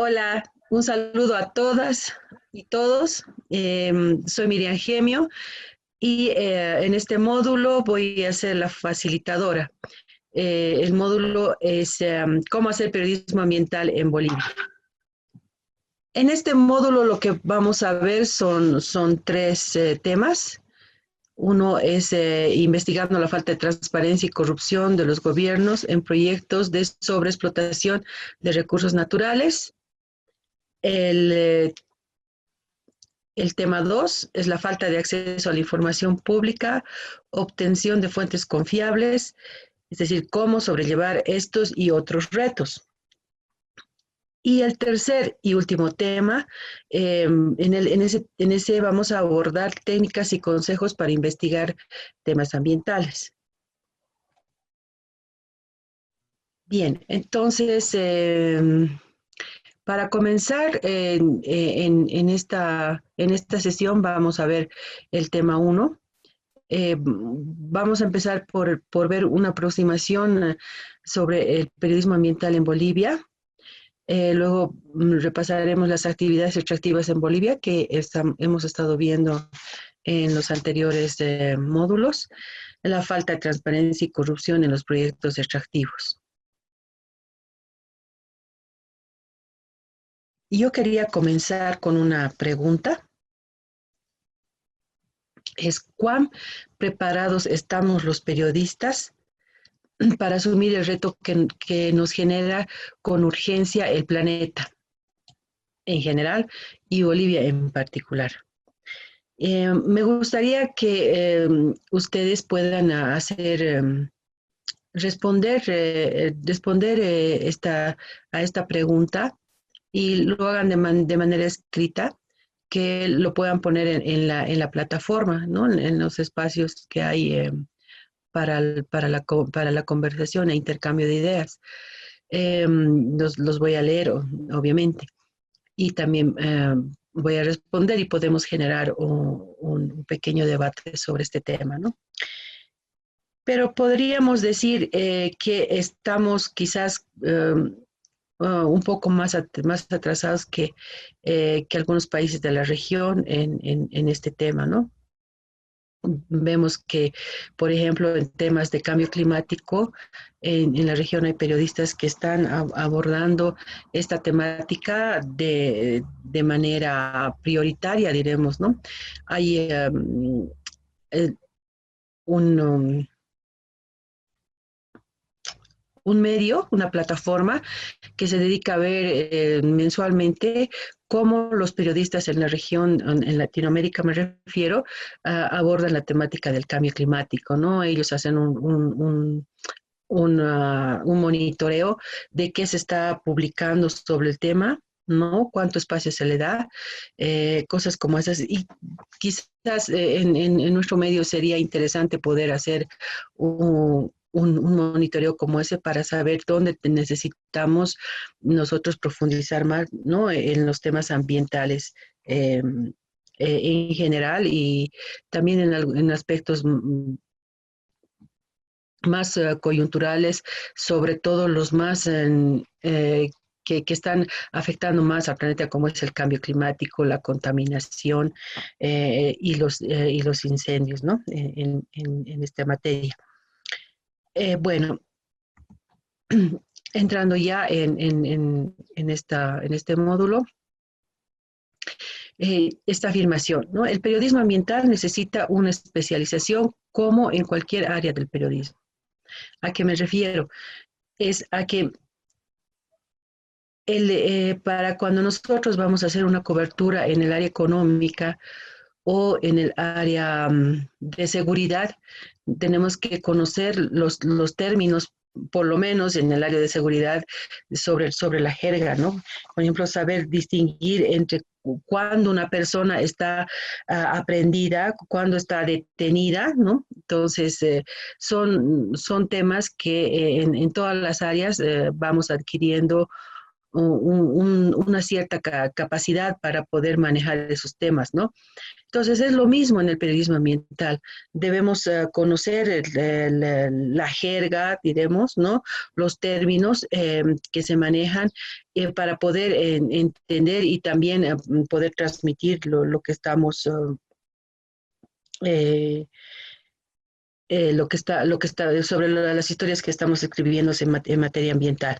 Hola, un saludo a todas y todos. Soy Miriam Gemio y en este módulo voy a ser la facilitadora. El módulo es cómo hacer periodismo ambiental en Bolivia. En este módulo lo que vamos a ver son tres temas. Uno es investigando la falta de transparencia y corrupción de los gobiernos en proyectos de sobreexplotación de recursos naturales. El El tema 2 es la falta de acceso a la información pública, obtención de fuentes confiables, es decir, cómo sobrellevar estos y otros retos. Y el tercer y último tema, en ese vamos a abordar técnicas y consejos para investigar temas ambientales. Bien, entonces, para comenzar en esta sesión vamos a ver el tema 1. Vamos a empezar por ver una aproximación sobre el periodismo ambiental en Bolivia. Luego repasaremos las actividades extractivas en Bolivia que hemos estado viendo en los anteriores módulos, la falta de transparencia y corrupción en los proyectos extractivos. Yo quería comenzar con una pregunta. Es ¿cuán preparados estamos los periodistas para asumir el reto que nos genera con urgencia el planeta en general y Bolivia en particular? Me gustaría que ustedes puedan responder a esta pregunta y lo hagan de manera escrita, que lo puedan poner en la plataforma, ¿no? En los espacios que hay para la conversación e intercambio de ideas. Los voy a leer, obviamente, y también voy a responder y podemos generar un pequeño debate sobre este tema, ¿no? Pero podríamos decir que estamos quizás un poco más atrasados que algunos países de la región en este tema, ¿no? Vemos que, por ejemplo, en temas de cambio climático, en la región hay periodistas que están abordando esta temática de manera prioritaria, diremos, ¿no? Hay eh, un, um, un medio, una plataforma que se dedica a ver mensualmente cómo los periodistas en la región, en Latinoamérica me refiero, abordan la temática del cambio climático, ¿no? Ellos hacen un monitoreo de qué se está publicando sobre el tema, ¿no? Cuánto espacio se le da, cosas como esas. Y quizás en nuestro medio sería interesante poder hacer un monitoreo como ese para saber dónde necesitamos nosotros profundizar más, ¿no? En los temas ambientales en general y también en aspectos más coyunturales, sobre todo los más que están afectando más al planeta, como es el cambio climático, la contaminación y los incendios, ¿no? En esta materia. Bueno, entrando ya en este módulo, esta afirmación, ¿no? El periodismo ambiental necesita una especialización como en cualquier área del periodismo. ¿A qué me refiero? Es a que para cuando nosotros vamos a hacer una cobertura en el área económica o en el área de seguridad, tenemos que conocer los términos, por lo menos en el área de seguridad, sobre la jerga, ¿no? Por ejemplo, saber distinguir entre cuando una persona está aprendida, cuando está detenida, ¿no? Entonces, son temas que en todas las áreas vamos adquiriendo una cierta capacidad para poder manejar esos temas, ¿no? Entonces es lo mismo en el periodismo ambiental. Debemos conocer la jerga, diremos, ¿no? Los términos que se manejan para poder entender y también poder transmitir lo que estamos eh, lo que está sobre las historias que estamos escribiendo en materia ambiental.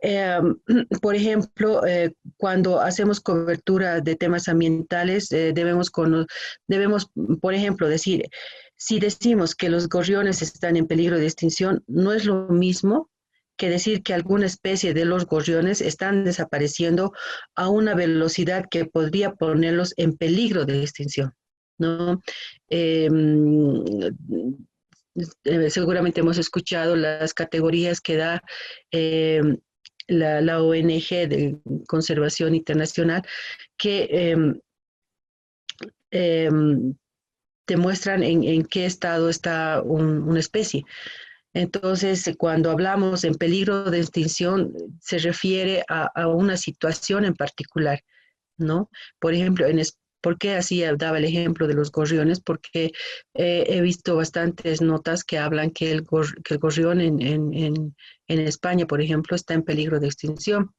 Eh, por ejemplo, cuando hacemos cobertura de temas ambientales, debemos, por ejemplo, decir, si decimos que los gorriones están en peligro de extinción, no es lo mismo que decir que alguna especie de los gorriones están desapareciendo a una velocidad que podría ponerlos en peligro de extinción, ¿no? Eh, Seguramente hemos escuchado las categorías que da eh, la ONG de Conservación Internacional que eh, te muestran en qué estado está una especie. Entonces, cuando hablamos en peligro de extinción, se refiere a una situación en particular, ¿no? Por ejemplo, ¿por qué así daba el ejemplo de los gorriones? Porque he visto bastantes notas que hablan que que el gorrión en España, por ejemplo, está en peligro de extinción,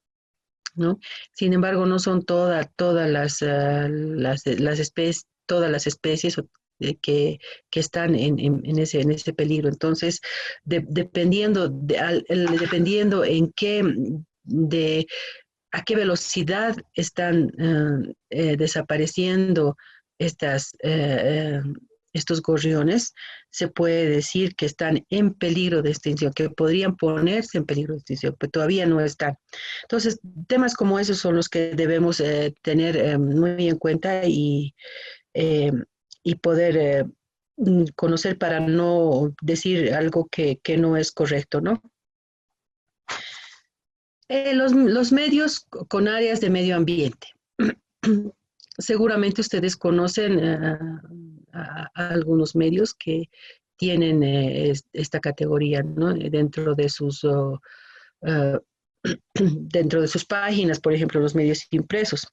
¿no? Sin embargo, no son todas las especies, todas las especies que están en ese peligro. Entonces, dependiendo en qué, de a qué velocidad están desapareciendo estas, estos gorriones, se puede decir que están en peligro de extinción, que podrían ponerse en peligro de extinción, pero todavía no están. Entonces, temas como esos son los que debemos tener muy en cuenta eh, y poder conocer para no decir algo que no es correcto, ¿no? Los medios con áreas de medio ambiente. Seguramente ustedes conocen a algunos medios que tienen esta categoría, ¿no? Dentro de uh, dentro de sus páginas, por ejemplo, los medios impresos.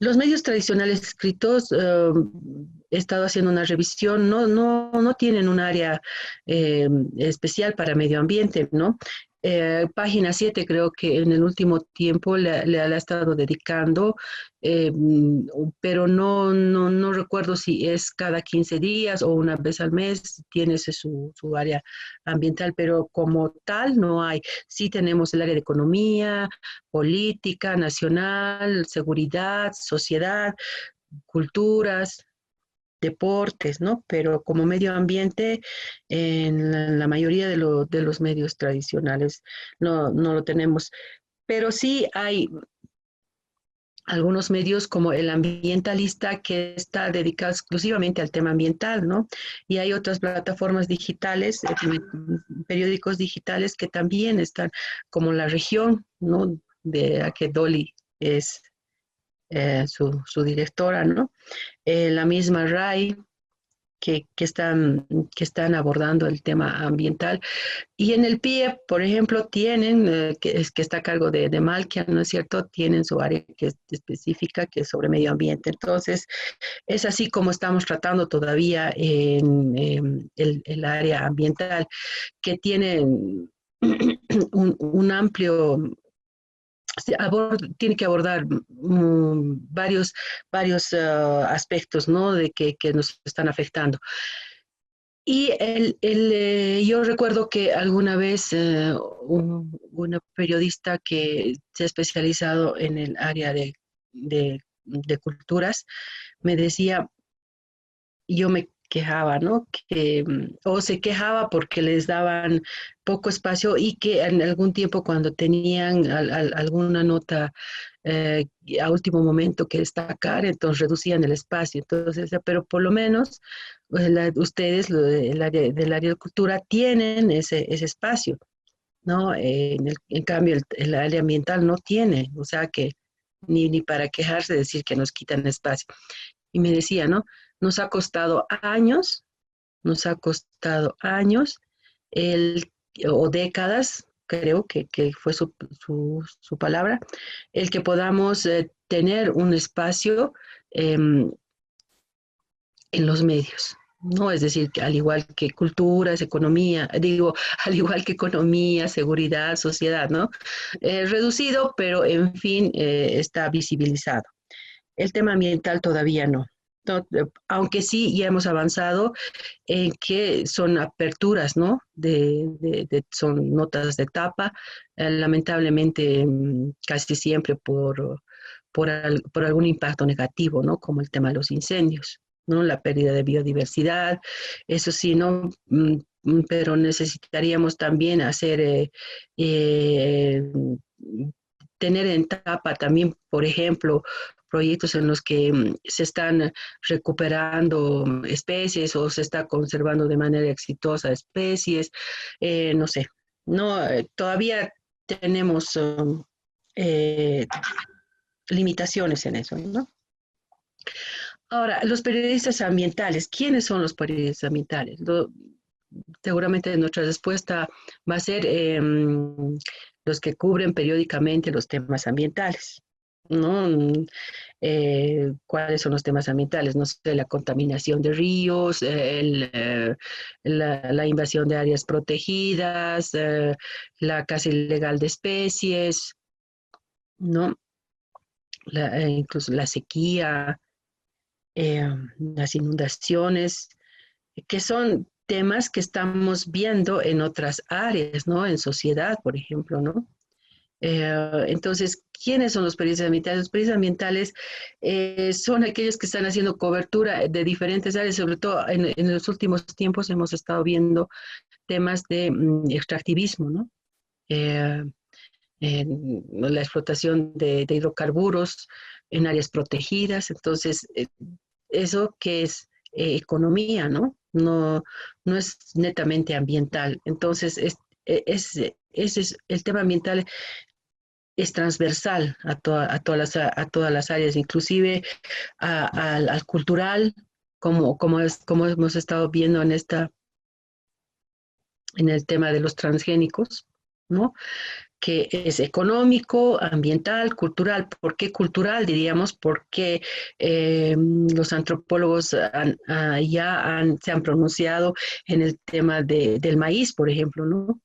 Los medios tradicionales escritos, he estado haciendo una revisión, no tienen un área especial para medio ambiente, ¿no? Página 7 creo que en el último tiempo le ha estado dedicando, eh, pero no recuerdo si es cada 15 días o una vez al mes, tiene su área ambiental, pero como tal no hay. Sí tenemos el área de economía, política nacional, seguridad, sociedad, culturas, deportes, ¿no? Pero como medio ambiente, en la mayoría de los medios tradicionales no lo tenemos. Pero sí hay algunos medios como el ambientalista que está dedicado exclusivamente al tema ambiental, ¿no? Y hay otras plataformas digitales, periódicos digitales que también están, como La Región, ¿no? De a que Dolly es su directora, ¿no? La misma RAI, que están abordando el tema ambiental. Y en el PIE, por ejemplo, tienen, que está a cargo de Malkia, ¿no es cierto? Tienen su área que es específica, que es sobre medio ambiente. Entonces, es así como estamos tratando todavía en el área ambiental, que tiene un amplio tiene que abordar varios aspectos, ¿no? De que nos están afectando. Y yo recuerdo que alguna vez una periodista que se ha especializado en el área de culturas me decía, yo me quejaba, ¿no? O se quejaba porque les daban poco espacio y que en algún tiempo cuando tenían alguna nota eh, a último momento que destacar, entonces reducían el espacio. Entonces, pero por lo menos ustedes, del área de cultura, tienen ese espacio, ¿no? En cambio, el área ambiental no tiene, o sea que ni para quejarse decir que nos quitan espacio. Y me decía, ¿no? Nos ha costado años, nos ha costado años el, o décadas creo que fue su palabra, el que podamos tener un espacio em, en los medios, ¿no? Es decir, que al igual que culturas, economía, digo, al igual que economía, seguridad, sociedad, ¿no? Reducido, pero en fin, está visibilizado. El tema ambiental todavía no. No, aunque sí ya hemos avanzado en que son aperturas, ¿no? Son notas de tapa, lamentablemente casi siempre por algún impacto negativo, ¿no? Como el tema de los incendios, ¿no? La pérdida de biodiversidad, eso sí, ¿no? Pero necesitaríamos también eh, tener en tapa también, por ejemplo, proyectos en los que se están recuperando especies o se está conservando de manera exitosa especies, no sé, no, todavía tenemos eh, limitaciones en eso, ¿no? Ahora, los periodistas ambientales, ¿quiénes son los periodistas ambientales? Seguramente nuestra respuesta va a ser los que cubren periódicamente los temas ambientales, ¿no? ¿Cuáles son los temas ambientales? No sé, la contaminación de ríos, la invasión de áreas protegidas, la caza ilegal de especies, ¿no? Incluso la sequía, las inundaciones, que son temas que estamos viendo en otras áreas, ¿no? En sociedad, por ejemplo, ¿no? Entonces, ¿quiénes son los periodistas ambientales? Los periodistas ambientales son aquellos que están haciendo cobertura de diferentes áreas, sobre todo en los últimos tiempos hemos estado viendo temas de extractivismo, ¿no? Eh, la explotación de hidrocarburos en áreas protegidas, entonces, eso que es economía, ¿no? No es netamente ambiental. Entonces, el tema ambiental es transversal a todas las áreas, inclusive al cultural, como hemos estado viendo en el tema de los transgénicos, ¿no? Que es económico, ambiental, cultural. ¿Por qué cultural? Diríamos porque los antropólogos se han pronunciado en el tema del maíz, por ejemplo, ¿no?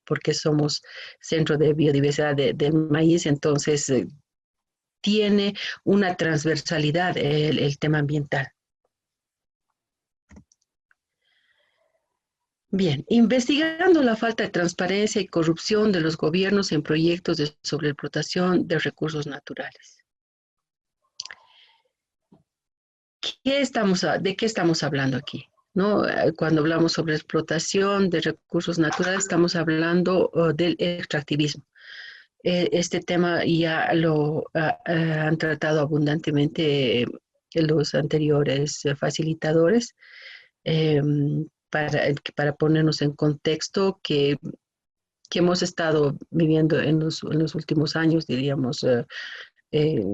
Porque somos centro de biodiversidad del maíz, entonces tiene una transversalidad el tema ambiental. Bien, investigando la falta de transparencia y corrupción de los gobiernos en proyectos de sobreexplotación de recursos naturales. ¿De qué estamos hablando aquí? ¿No? Cuando hablamos sobre explotación de recursos naturales, estamos hablando del extractivismo. Este tema ya lo han tratado abundantemente los anteriores facilitadores. eh, para ponernos en contexto que hemos estado viviendo en los últimos años, diríamos, eh,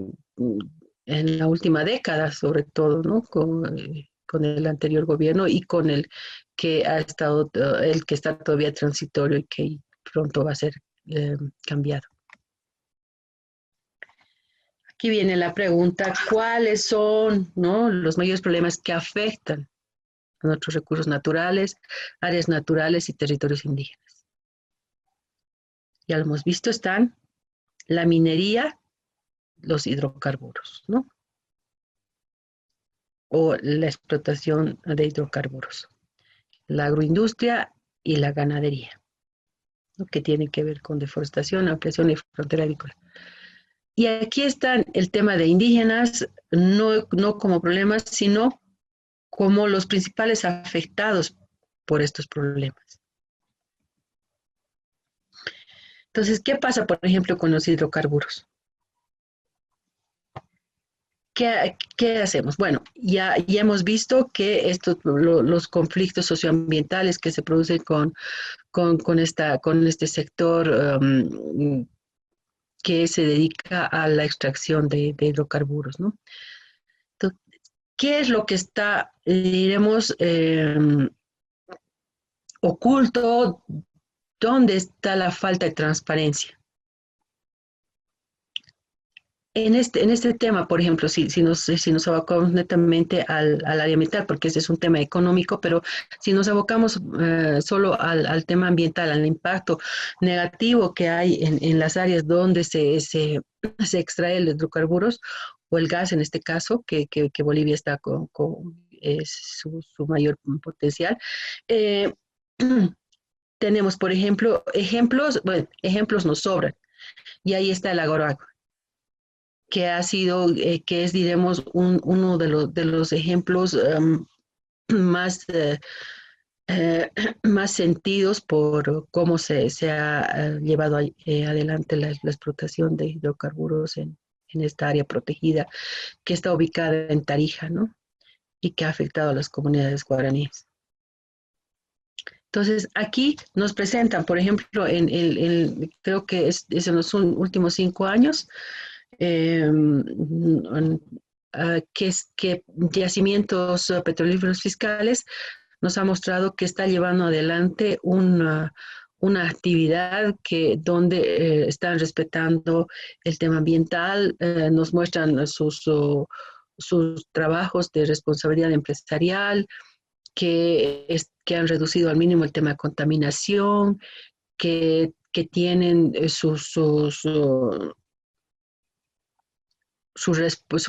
en la última década, sobre todo, ¿no? Con el anterior gobierno y con el que está todavía transitorio y que pronto va a ser cambiado. Aquí viene la pregunta, ¿cuáles son, ¿no? los mayores problemas que afectan a nuestros recursos naturales, áreas naturales y territorios indígenas? Ya lo hemos visto, están la minería, los hidrocarburos, ¿no? O la explotación de hidrocarburos, la agroindustria y la ganadería, ¿no? Que tienen que ver con deforestación, ampliación y frontera agrícola. Y aquí está el tema de indígenas, no como problemas, sino como los principales afectados por estos problemas. Entonces, ¿qué pasa, por ejemplo, con los hidrocarburos? ¿Qué hacemos? Bueno, ya hemos visto que los conflictos socioambientales que se producen con este sector que se dedica a la extracción de hidrocarburos, ¿no? Entonces, ¿qué es lo que está, diremos, oculto ¿Dónde está la falta de transparencia? En este tema, por ejemplo, si nos abocamos netamente al área ambiental, porque ese es un tema económico, pero si nos abocamos solo al tema ambiental, al impacto negativo que hay en las áreas donde se extrae el hidrocarburos o el gas en este caso, que Bolivia está es su mayor potencial. eh, Tenemos, por ejemplo, ejemplos, bueno, ejemplos nos sobran, y ahí está el agua que ha sido, que es, diremos, uno de los ejemplos más, más sentidos por cómo se ha llevado adelante la explotación de hidrocarburos en esta área protegida que está ubicada en Tarija, ¿no? Y que ha afectado a las comunidades guaraníes. Entonces, aquí nos presentan, por ejemplo, creo que es en los últimos 5 años, eh, que yacimientos petrolíferos fiscales nos ha mostrado que está llevando adelante una actividad donde están respetando el tema ambiental, nos muestran sus trabajos de responsabilidad empresarial, que han reducido al mínimo el tema de contaminación, que tienen su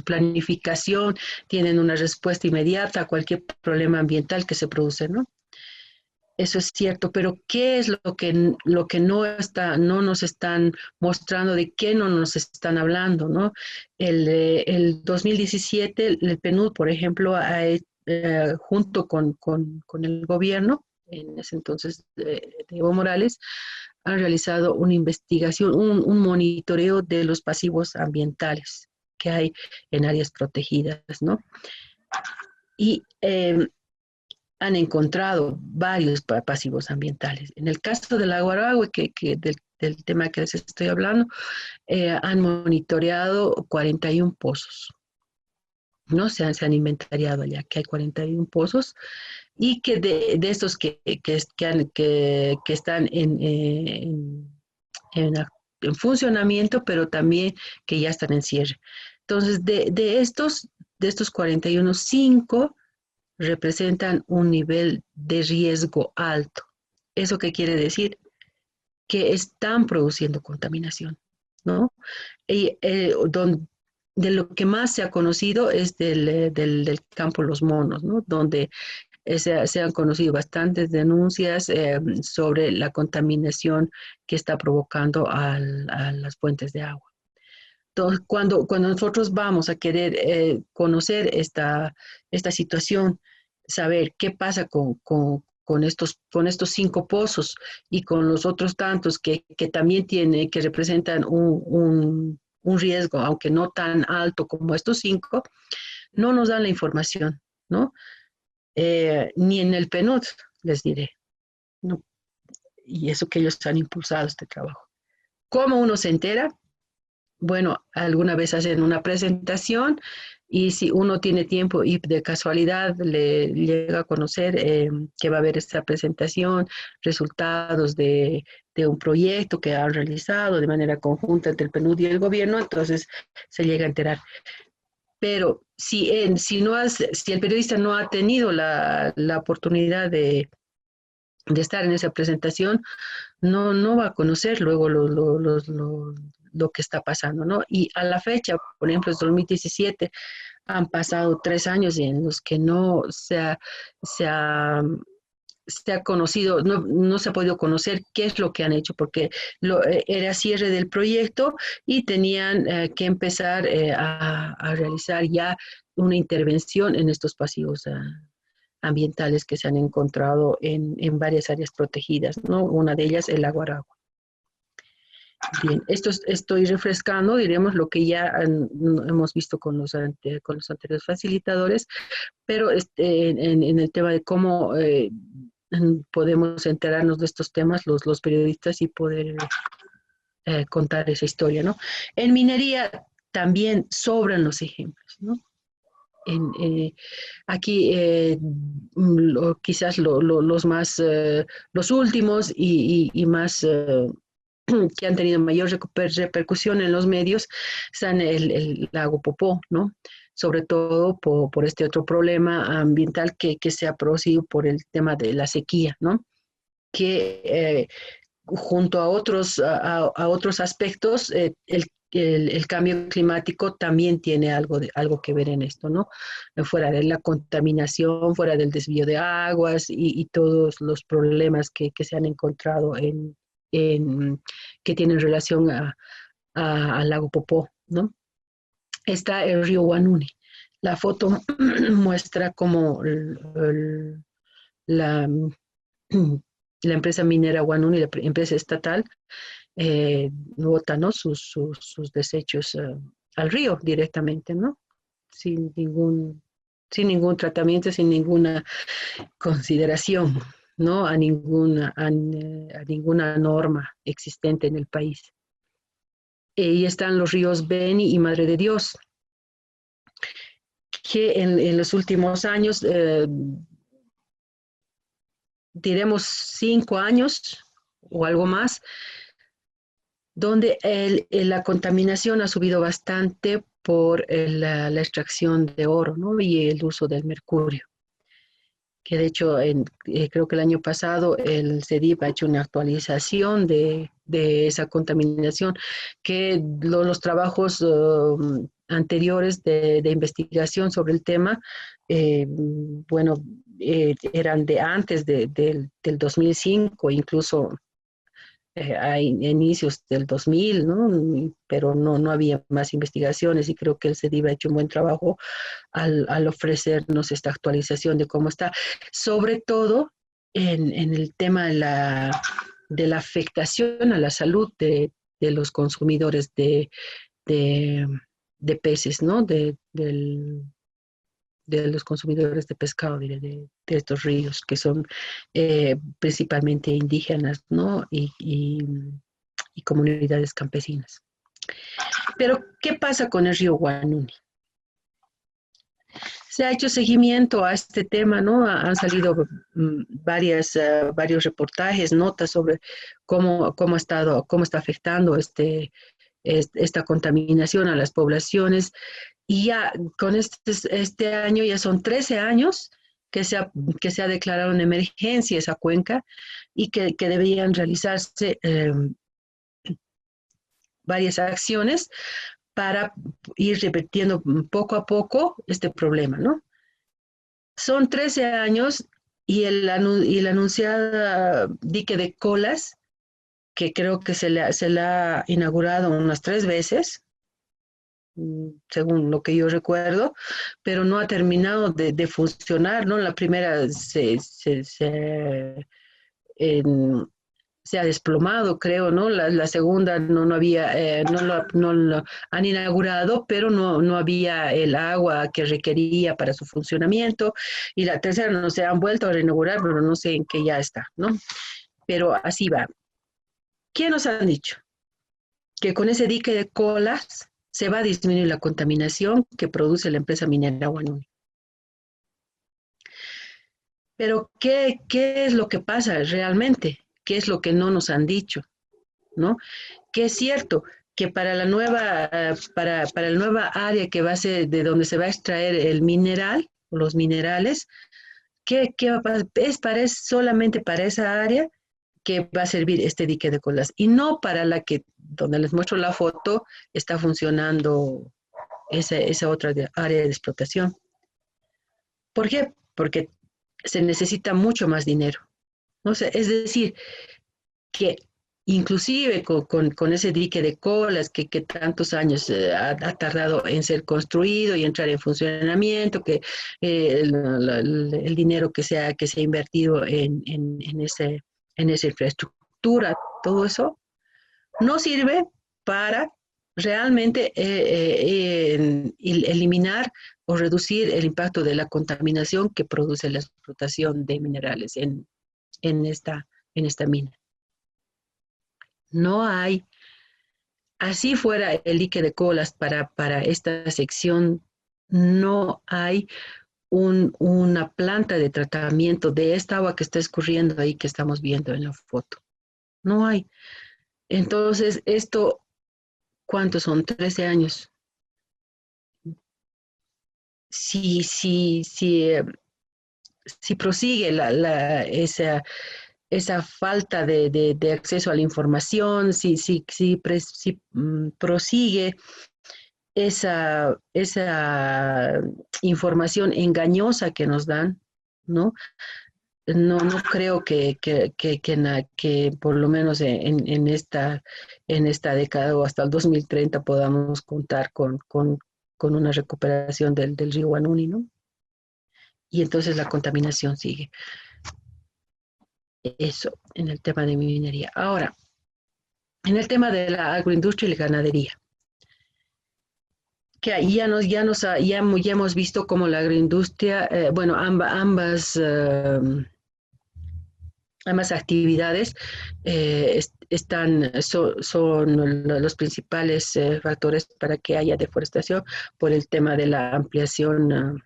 planificación, tienen una respuesta inmediata a cualquier problema ambiental que se produce, ¿no? Eso es cierto, pero ¿qué es lo que no nos están mostrando, de qué no nos están hablando, ¿no? El 2017, el PNUD, por ejemplo, junto con el gobierno, en ese entonces de Evo Morales, han realizado una investigación, un monitoreo de los pasivos ambientales que hay en áreas protegidas, ¿no? Y han encontrado varios pasivos ambientales. En el caso del Aguaragüe, del tema que les estoy hablando, han monitoreado 41 pozos, ¿no? Se han inventariado ya que hay 41 pozos y que de estos que están en, en funcionamiento, pero también que ya están en cierre. Entonces, de estos 41, 5 representan un nivel de riesgo alto. ¿Eso qué quiere decir? Que están produciendo contaminación, ¿no? Y de lo que más se ha conocido es del campo Los Monos, ¿no? Donde se han conocido bastantes denuncias sobre la contaminación que está provocando a las fuentes de agua. Entonces, cuando nosotros vamos a querer conocer esta situación, saber qué pasa con estos 5 pozos y con los otros tantos que también que representan un riesgo, aunque no tan alto como estos 5, no nos dan la información, ¿no? Ni en el PNUD, les diré, ¿no? Y eso que ellos han impulsado este trabajo. ¿Cómo uno se entera? Bueno, alguna vez hacen una presentación y si uno tiene tiempo y de casualidad le llega a conocer que va a haber esta presentación, resultados de un proyecto que han realizado de manera conjunta entre el PNUD y el gobierno, entonces se llega a enterar. Pero si el periodista no ha tenido la oportunidad de estar en esa presentación, no va a conocer luego lo que está pasando, ¿no? Y a la fecha, por ejemplo, es 2017, han pasado 3 años en los que no se ha conocido, no se ha podido conocer qué es lo que han hecho, porque era cierre del proyecto y tenían que empezar a realizar ya una intervención en estos pasivos ambientales que se han encontrado en varias áreas protegidas, ¿no? Una de ellas el Aguaragua. Bien, estoy refrescando, diremos, lo que ya hemos visto con los anteriores facilitadores, pero en el tema de cómo podemos enterarnos de estos temas los periodistas y poder contar esa historia, ¿no? En minería también sobran los ejemplos, ¿no? aquí quizás los más, los últimos y más que han tenido mayor repercusión en los medios están el lago Popó, ¿no? Sobre todo por este otro problema ambiental que se ha producido por el tema de la sequía, ¿no? Que junto a a otros aspectos, el cambio climático también tiene algo que ver en esto, ¿no? Fuera de la contaminación, fuera del desvío de aguas y todos los problemas que se han encontrado que tienen relación al lago Popó, ¿no? Está el río Guanuni. La foto muestra cómo la, la empresa minera Guanuni, la empresa estatal, bota, ¿no? sus desechos al río directamente, ¿no? Sin sin ningún tratamiento, sin ninguna consideración, ¿no? A ninguna norma existente en el país. Y están los ríos Beni y Madre de Dios, que en los últimos años, diremos 5 años o algo más, donde la contaminación ha subido bastante por la extracción de oro, ¿no? Y el uso del mercurio. Que de hecho creo que el año pasado el CEDIP ha hecho una actualización de esa contaminación, que los trabajos anteriores de investigación sobre el tema, bueno, eran de antes del 2005, incluso a inicios del 2000, ¿no? Pero no había más investigaciones y creo que el CEDIV ha hecho un buen trabajo al ofrecernos esta actualización de cómo está, sobre todo en el tema de la afectación a la salud de los consumidores de, de peces, ¿no? De los consumidores de pescado, de estos ríos, que son principalmente indígenas, ¿no? Y comunidades campesinas. Pero, ¿qué pasa con el río Guanuni? Se ha hecho seguimiento a este tema, ¿no? Han salido varios reportajes, notas sobre cómo está afectando esta contaminación a las poblaciones. Y ya con este año ya son 13 años que se ha declarado en emergencia esa cuenca y que deberían realizarse varias acciones para ir revirtiendo poco a poco este problema, ¿no? Son 13 años y el anunciado dique de Colas, que creo que se la ha inaugurado unas 3 veces, según lo que yo recuerdo, pero no ha terminado de funcionar, ¿no? La primera en, se ha desplomado, creo, ¿no? La segunda no había, no lo han inaugurado, pero no había el agua que requería para su funcionamiento. Y la tercera no se han vuelto a reinaugurar, pero no sé en qué ya está, ¿no? Pero así va. ¿Quién nos ha dicho? Que con ese dique de colas se va a disminuir la contaminación que produce la empresa minera Guanuni. Pero ¿qué es lo que pasa realmente? ¿Qué es lo que no nos han dicho? ¿No? Que es cierto que para para la nueva área que va a ser de donde se va a extraer el mineral, los minerales, ¿qué va a pasar? Es solamente para esa área que va a servir este dique de colas y no para donde les muestro la foto, está funcionando esa otra área de explotación. ¿Por qué? Porque se necesita mucho más dinero. ¿No? Es decir, que inclusive con ese dique de colas que tantos años ha tardado en ser construido y entrar en funcionamiento, que el dinero que se ha invertido en esa infraestructura, todo eso, no sirve para realmente eliminar o reducir el impacto de la contaminación que produce la explotación de minerales en esta mina. No hay, así fuera el dique de colas para esta sección no hay una planta de tratamiento de esta agua que está escurriendo ahí que estamos viendo en la foto. No hay. Entonces, esto, ¿cuántos son? 13 años. Si si prosigue esa falta de acceso a la información, si prosigue esa información engañosa que nos dan, ¿no? No creo que por lo menos en esta década o hasta el 2030 podamos contar con una recuperación del río Guanuni, ¿no? Y entonces la contaminación sigue. Eso en el tema de minería. Ahora, en el tema de la agroindustria y la ganadería, que ahí ya hemos visto cómo la agroindustria, bueno, ambas actividades son los principales factores para que haya deforestación por el tema de la ampliación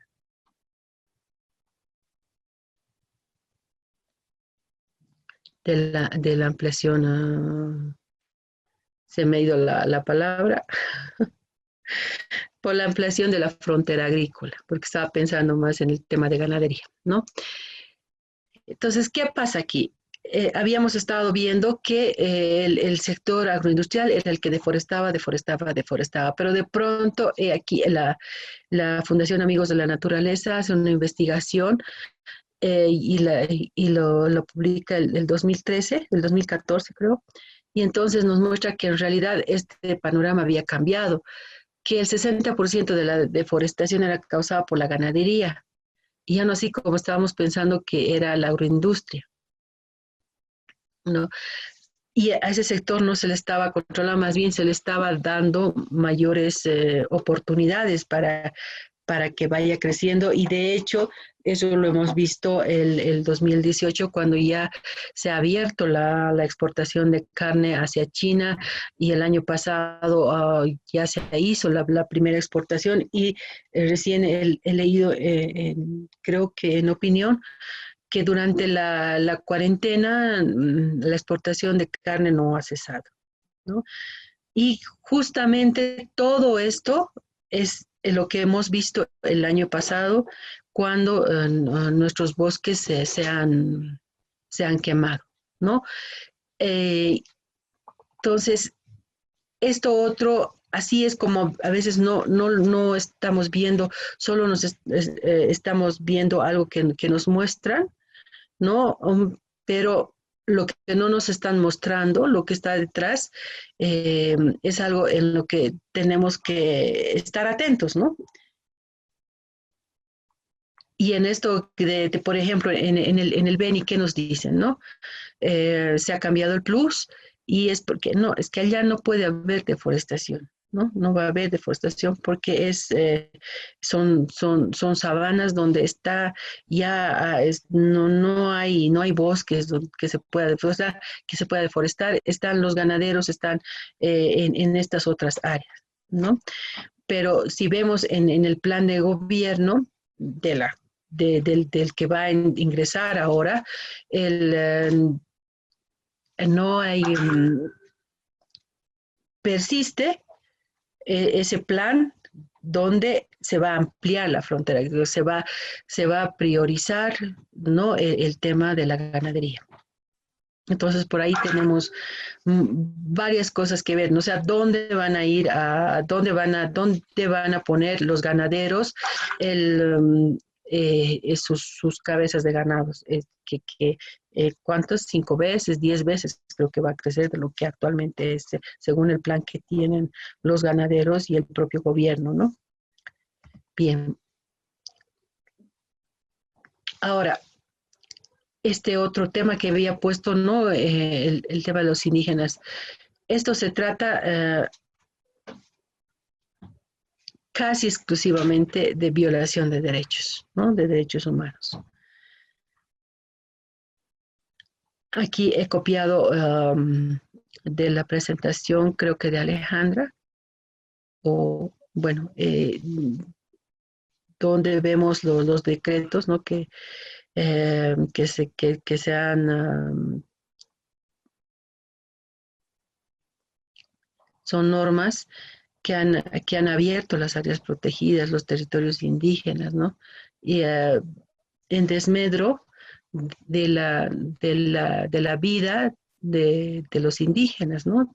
de la ampliación, se me ha ido la palabra, por la ampliación de la frontera agrícola, porque estaba pensando más en el tema de ganadería, ¿no? Entonces, ¿qué pasa aquí? Habíamos estado viendo que el sector agroindustrial era el que deforestaba, pero de pronto aquí la Fundación Amigos de la Naturaleza hace una investigación lo publica el 2013, el 2014 creo, y entonces nos muestra que en realidad este panorama había cambiado, que el 60% de la deforestación era causada por la ganadería, y ya no así como estábamos pensando que era la agroindustria, ¿no? Y a ese sector no se le estaba controlando, más bien se le estaba dando mayores oportunidades para que vaya creciendo y de hecho eso lo hemos visto el 2018 cuando ya se ha abierto la exportación de carne hacia China y el año pasado ya se hizo la primera exportación y recién he leído, creo que en opinión, que durante la cuarentena la exportación de carne no ha cesado, ¿no? Y justamente todo esto es lo que hemos visto el año pasado cuando nuestros bosques se han quemado, ¿no? Eh, entonces, esto otro, así es como a veces no estamos viendo, solo estamos viendo algo que nos muestran, ¿no? Pero lo que no nos están mostrando, lo que está detrás, es algo en lo que tenemos que estar atentos, ¿no? Y en esto, por ejemplo, en el Beni, ¿qué nos dicen, no? Se ha cambiado el plus y es porque no, es que allá no puede haber deforestación, ¿no? No va a haber deforestación porque son sabanas donde está ya, no hay bosques que se pueda deforestar, están los ganaderos, están en estas otras áreas, ¿no? Pero si vemos en el plan de gobierno del que va a ingresar ahora, no hay, persiste ese plan donde se va a ampliar la frontera, se va a priorizar, ¿no? El tema de la ganadería. Entonces, por ahí tenemos varias cosas que ver, ¿no? O sea, dónde van a ir, dónde van a poner los ganaderos sus cabezas de ganados, ¿cuántos? 5 veces, 10 veces creo que va a crecer de lo que actualmente es, según el plan que tienen los ganaderos y el propio gobierno, ¿no? Bien. Ahora, este otro tema que había puesto, ¿no? El tema de los indígenas. Esto se trata casi exclusivamente de violación de derechos, ¿no? De derechos humanos. Aquí he copiado de la presentación, creo que de Alejandra, o bueno, donde vemos los decretos, ¿no? Que se han, son normas que han abierto las áreas protegidas, los territorios indígenas, ¿no? Y en desmedro de la vida de los indígenas, ¿no?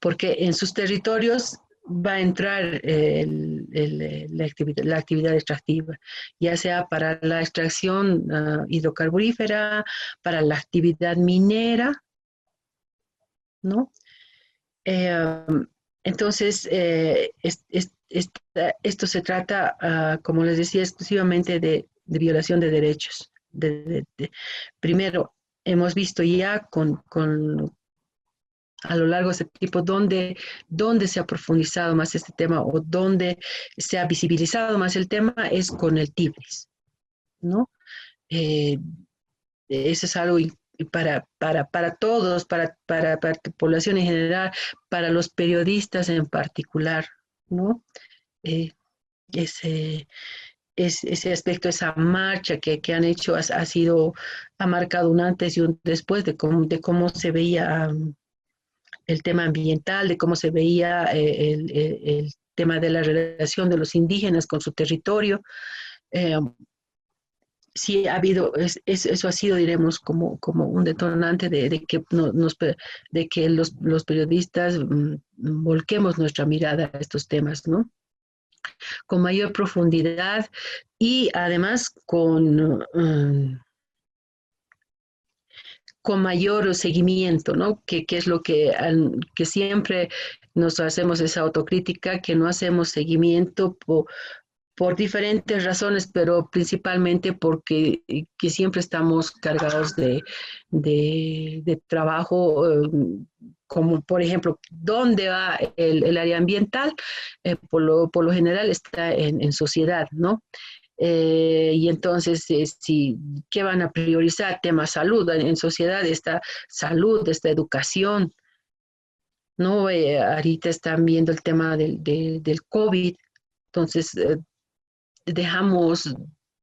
Porque en sus territorios va a entrar la actividad extractiva, ya sea para la extracción hidrocarburífera, para la actividad minera, ¿no? Eh, entonces, esto se trata, como les decía, exclusivamente de violación de derechos. Primero, hemos visto ya a lo largo de este tiempo dónde se ha profundizado más este tema o dónde se ha visibilizado más el tema es con el Tigris, ¿no? Eh, Eso es algo para todos, para la población en general, para los periodistas en particular, ¿no? Eh, ese, ese aspecto, esa marcha que han hecho ha marcado un antes y un después de cómo se veía el tema ambiental, de cómo se veía el tema de la relación de los indígenas con su territorio. Eh, sí ha habido, eso ha sido, diremos, como un detonante de que, de que los periodistas volquemos nuestra mirada a estos temas, ¿no? Con mayor profundidad y además con mayor seguimiento, ¿no? Que es lo que siempre nos hacemos esa autocrítica, que no hacemos seguimiento por diferentes razones, pero principalmente porque que siempre estamos cargados de trabajo, como por ejemplo, ¿dónde va el área ambiental? Por lo general está en sociedad, ¿no? Y entonces, ¿qué van a priorizar? Tema salud. En sociedad está salud, está educación, ¿no? Ahorita están viendo el tema del COVID, entonces dejamos,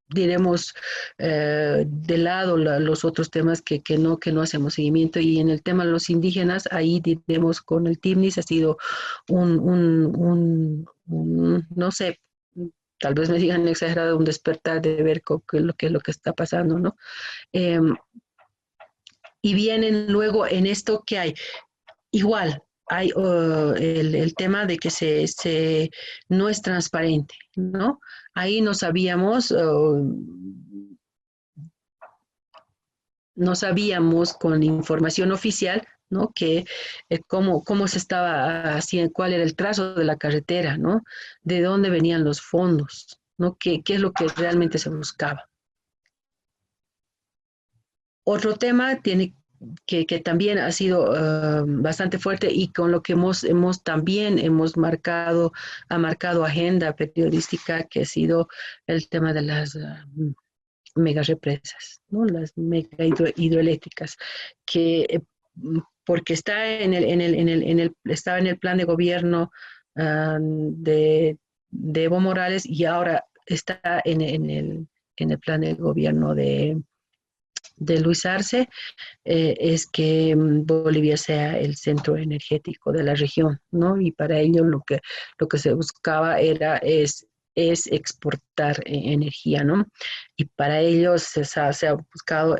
diremos, de lado los otros temas que no hacemos seguimiento. Y en el tema de los indígenas, ahí diremos con el TIMNIS ha sido no sé, tal vez me digan exagerado, un despertar de ver qué es lo que está pasando, ¿no? Eh, y vienen luego en esto que hay, igual, hay el tema de que no es transparente, ¿no? Ahí no sabíamos con información oficial, ¿no? Que cómo se estaba haciendo, cuál era el trazo de la carretera, ¿no? De dónde venían los fondos, ¿no? ¿Qué es lo que realmente se buscaba? Otro tema que también ha sido bastante fuerte y con lo que también ha marcado agenda periodística, que ha sido el tema de las mega represas, ¿no? Las mega hidroeléctricas, que porque está estaba en el plan de gobierno de Evo Morales y ahora está en el plan de gobierno de Luis Arce, es que Bolivia sea el centro energético de la región, ¿no? Y para ello lo que se buscaba es exportar energía, ¿no? Y para ello se ha buscado,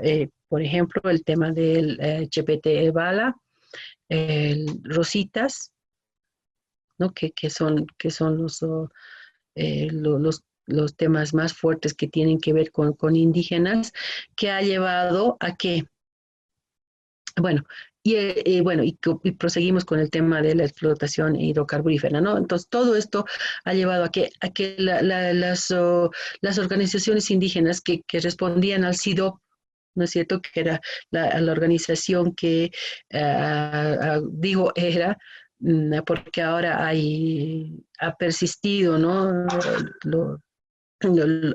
por ejemplo, el tema del GPT Bala, el Rositas, ¿no? Que son los temas más fuertes que tienen que ver con indígenas, que ha llevado a que bueno, y proseguimos con el tema de la explotación hidrocarburífera, ¿no? Entonces, todo esto ha llevado a que las organizaciones indígenas que respondían al CIDOP, ¿no es cierto? Que era la organización que, digo, era, porque ahora ha persistido, ¿no? Lo,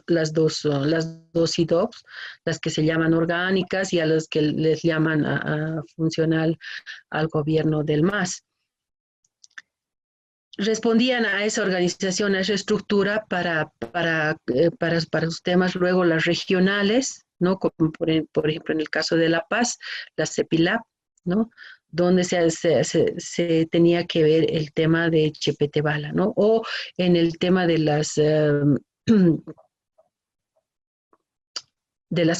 las dos IDOPs, las que se llaman orgánicas y a las que les llaman a funcional al gobierno del MAS. respondían a esa organización, a esa estructura para sus temas, luego las regionales, ¿no? Como por ejemplo en el caso de La Paz, la CEPILAP, ¿no? Donde se tenía que ver el tema de Chepetebala, ¿no? O en el tema de las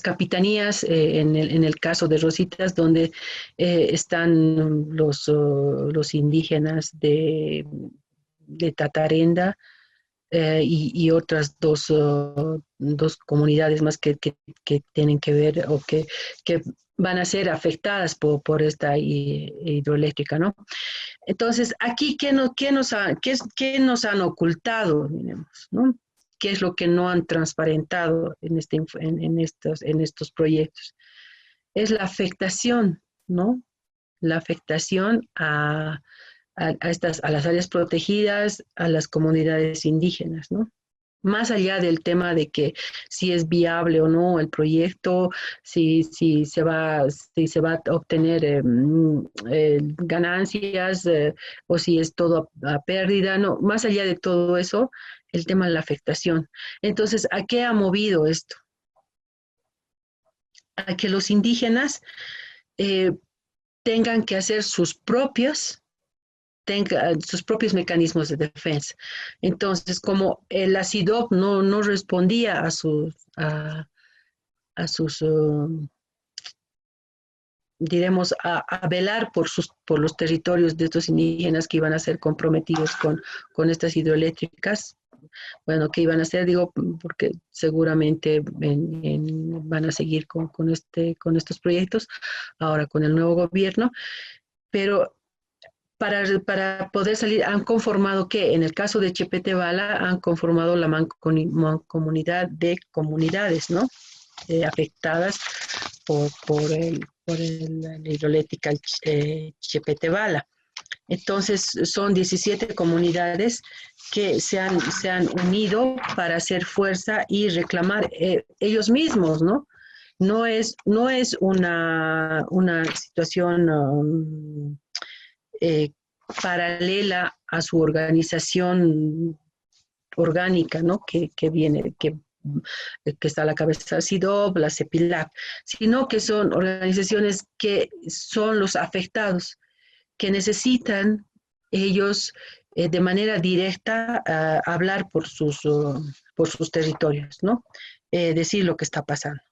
capitanías, en el caso de Rositas, donde están los indígenas de Tatarenda, y otras dos comunidades más que tienen que ver o que van a ser afectadas por esta hidroeléctrica, ¿no? Entonces, aquí, ¿qué nos han ocultado, digamos, ¿no? ¿Qué es lo que no han transparentado en estos proyectos? Es la afectación, ¿no? La afectación a las áreas protegidas, a las comunidades indígenas, ¿no? Más allá del tema de que si es viable o no el proyecto, si se va a obtener ganancias, o si es todo a pérdida, no, más allá de todo eso, el tema de la afectación. Entonces, ¿a qué ha movido esto? A que los indígenas eh, tengan que hacer sus propios mecanismos de defensa. Entonces, como la CIDOB no respondía a sus, diremos, a velar por los territorios de estos indígenas que iban a ser comprometidos con estas hidroeléctricas, bueno, que iban a ser, digo, porque seguramente van a seguir con estos proyectos, ahora con el nuevo gobierno, pero para poder salir, han conformado que en el caso de Chepetebala han conformado la mancomunidad de comunidades, ¿no? Afectadas por la hidroeléctrica Chepetebala. Entonces, son 17 comunidades que se han unido para hacer fuerza y reclamar ellos mismos, ¿no? No es una situación eh, paralela a su organización orgánica, ¿no? Que está a la cabeza de SIDOB, la CEPILAC, sino que son organizaciones que son los afectados, que necesitan ellos de manera directa hablar por sus territorios, ¿no? Decir lo que está pasando.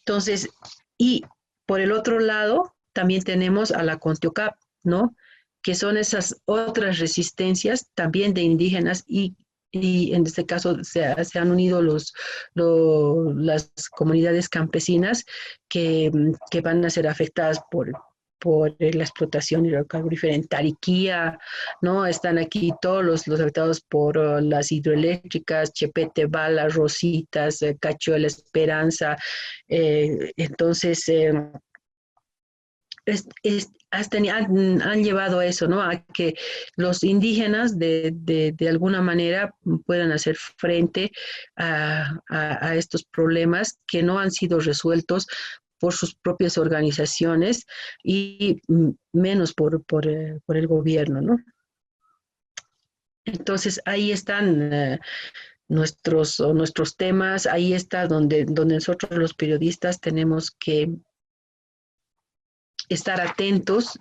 Entonces, y por el otro lado, también tenemos a la CONTIOCAP, ¿no? Que son esas otras resistencias también de indígenas y en este caso se han unido las comunidades campesinas que van a ser afectadas por la explotación hidrocarburífera en Tariquía, ¿no? Están aquí todos los afectados por las hidroeléctricas, Chepetebala, Rositas, Cacho de la Esperanza. Entonces, han llevado a eso, ¿no? A que los indígenas de alguna manera puedan hacer frente a estos problemas que no han sido resueltos por sus propias organizaciones y menos por el gobierno, ¿no? Entonces ahí están nuestros temas, ahí está donde nosotros los periodistas tenemos que estar atentos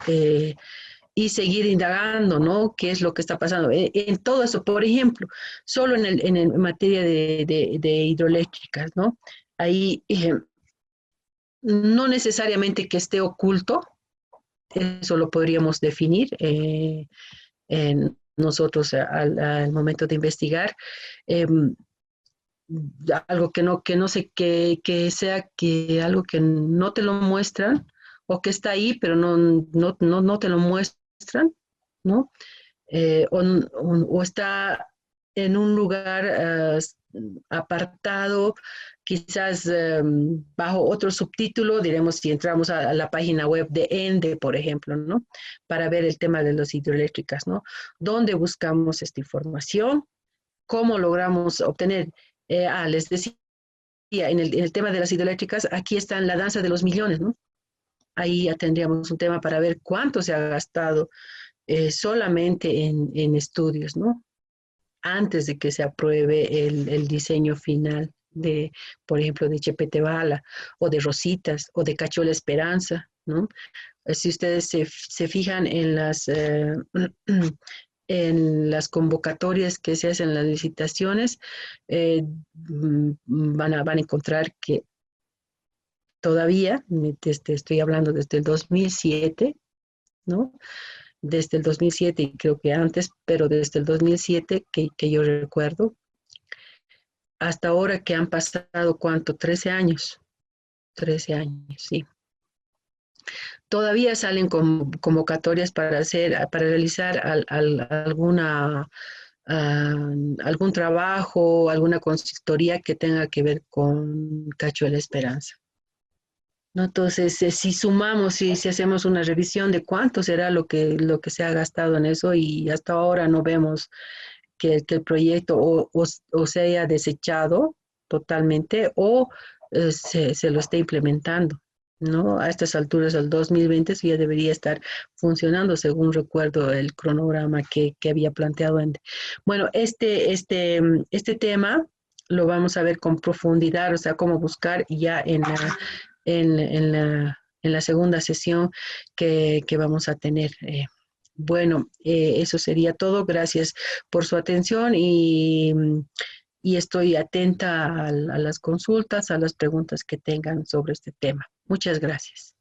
y seguir indagando, ¿no? ¿Qué es lo que está pasando? En todo eso, por ejemplo, solo en materia de hidroeléctricas, ¿no? Ahí no necesariamente que esté oculto, eso lo podríamos definir nosotros al momento de investigar. Eh, Algo que no sé, que sea que algo que no te lo muestran o que está ahí, pero no te lo muestran, ¿no? O está en un lugar apartado, quizás bajo otro subtítulo, diremos si entramos a la página web de ENDE, por ejemplo, ¿no? Para ver el tema de las hidroeléctricas, ¿no? ¿Dónde buscamos esta información? ¿Cómo logramos obtener? Les decía, en el tema de las hidroeléctricas, aquí está la danza de los millones, ¿no? Ahí ya tendríamos un tema para ver cuánto se ha gastado solamente en estudios, ¿no? Antes de que se apruebe el diseño final de, por ejemplo, de Chepete Bala o de Rositas o de Cachola Esperanza, ¿no? Si ustedes se fijan en las convocatorias que se hacen en las licitaciones, van a encontrar que todavía, estoy hablando desde el 2007, ¿no? Desde el 2007 y creo que antes, pero desde el 2007 que yo recuerdo, hasta ahora que han pasado, ¿cuánto? 13 años. 13 años, sí. Todavía salen convocatorias para realizar algún trabajo, alguna consultoría que tenga que ver con Cacho de la Esperanza, ¿no? Entonces, si sumamos, si hacemos una revisión de cuánto será lo que se ha gastado en eso y hasta ahora no vemos que el proyecto o se haya desechado totalmente o se lo esté implementando, ¿no? A estas alturas, al 2020, eso ya debería estar funcionando, según recuerdo el cronograma que había planteado. Bueno, este tema lo vamos a ver con profundidad, o sea, cómo buscar ya en la segunda sesión que vamos a tener. Bueno, eso sería todo. Gracias por su atención y estoy atenta a las consultas, a las preguntas que tengan sobre este tema. Muchas gracias.